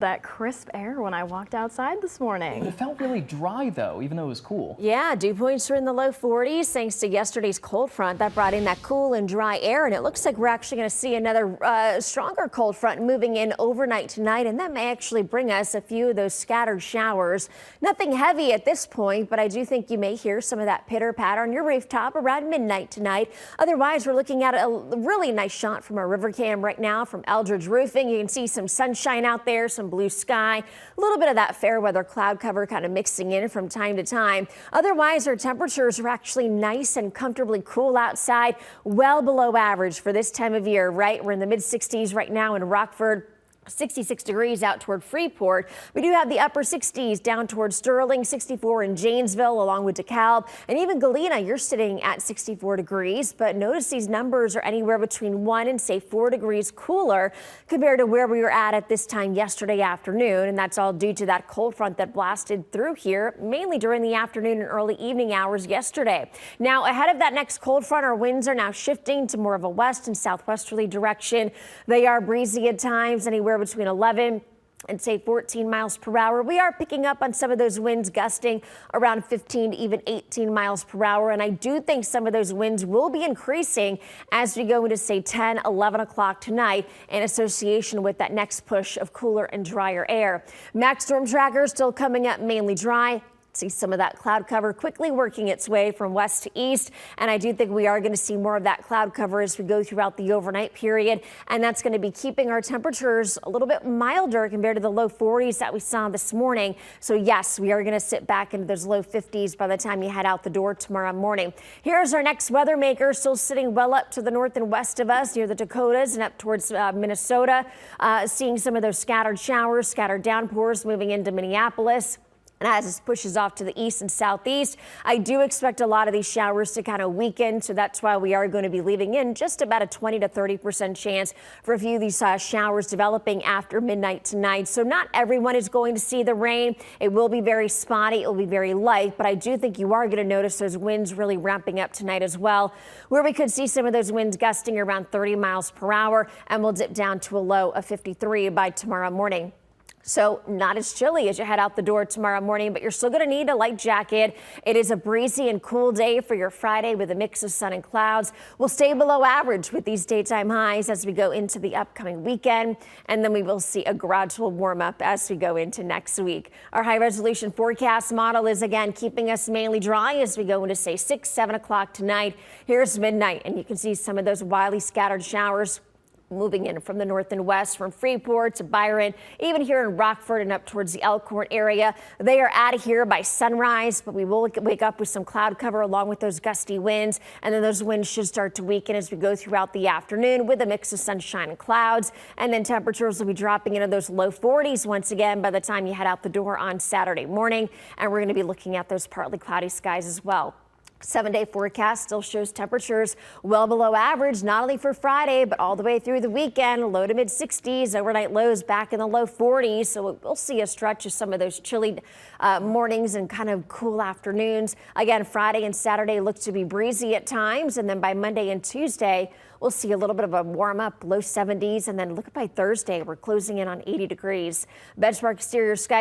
That crisp air when I walked outside this morning. It felt really dry though, even though it was cool. Yeah, dew points are in the low 40s thanks to yesterday's cold front that brought in that cool and dry air. And it looks like we're actually going to see another stronger cold front moving in overnight tonight. And that may actually bring us a few of those scattered showers. Nothing heavy at this point, but I do think you may hear some of that pitter patter on your rooftop around midnight tonight. Otherwise, we're looking at a really nice shot from our river cam right now from Eldridge Roofing. You can see some sunshine out there, some blue sky, a little bit of that fair weather cloud cover kind of mixing in from time to time. Otherwise, our temperatures are actually nice and comfortably cool outside, well below average for this time of year, right? We're in the mid 60s right now in Rockford. 66 degrees out toward Freeport. We do have the upper 60s down toward Sterling, 64 in Janesville along with DeKalb, and even Galena, you're sitting at 64 degrees. But notice these numbers are anywhere between 1 and say 4 degrees cooler compared to where we were at this time yesterday afternoon. And that's all due to that cold front that blasted through here mainly during the afternoon and early evening hours yesterday. Now ahead of that next cold front, our winds are now shifting to more of a west and southwesterly direction. They are breezy at times, anywhere between 11 and say 14 miles per hour. We are picking up on some of those winds gusting around 15 to even 18 miles per hour. And I do think some of those winds will be increasing as we go into say 10, 11 o'clock tonight in association with that next push of cooler and drier air. Max storm tracker still coming up mainly dry. See some of that cloud cover quickly working its way from west to east. And I do think we are going to see more of that cloud cover as we go throughout the overnight period. And that's going to be keeping our temperatures a little bit milder compared to the low 40s that we saw this morning. So yes, we are going to sit back into those low 50s by the time you head out the door tomorrow morning. Here's our next weather maker, still sitting well up to the north and west of us near the Dakotas and up towards Minnesota. Seeing some of those scattered showers, scattered downpours moving into Minneapolis. And as this pushes off to the east and southeast, I do expect a lot of these showers to kind of weaken. So that's why we are going to be leaving in just about a 20 to 30% chance for a few of these showers developing after midnight tonight. So not everyone is going to see the rain. It will be very spotty. It will be very light. But I do think you are going to notice those winds really ramping up tonight as well, where we could see some of those winds gusting around 30 miles per hour. And we'll dip down to a low of 53 by tomorrow morning. So not as chilly as you head out the door tomorrow morning, but you're still going to need a light jacket. It is a breezy and cool day for your Friday with a mix of sun and clouds. We'll stay below average with these daytime highs as we go into the upcoming weekend. And then we will see a gradual warm up as we go into next week. Our high resolution forecast model is again keeping us mainly dry as we go into say 6, 7 o'clock tonight. Here's midnight, and you can see some of those wildly scattered showers moving in from the north and west, from Freeport to Byron, even here in Rockford and up towards the Elkhorn area. They are out of here by sunrise, but we will wake up with some cloud cover along with those gusty winds. And then those winds should start to weaken as we go throughout the afternoon with a mix of sunshine and clouds. And then temperatures will be dropping into those low 40s once again by the time you head out the door on Saturday morning. And we're going to be looking at those partly cloudy skies as well. 7-day forecast still shows temperatures well below average, not only for Friday, but all the way through the weekend. Low to mid 60s, overnight lows back in the low 40s. So we'll see a stretch of some of those chilly mornings and kind of cool afternoons. Again, Friday and Saturday look to be breezy at times. And then by Monday and Tuesday, we'll see a little bit of a warm up, low 70s. And then look at by Thursday, we're closing in on 80 degrees. Benchmark exterior sky.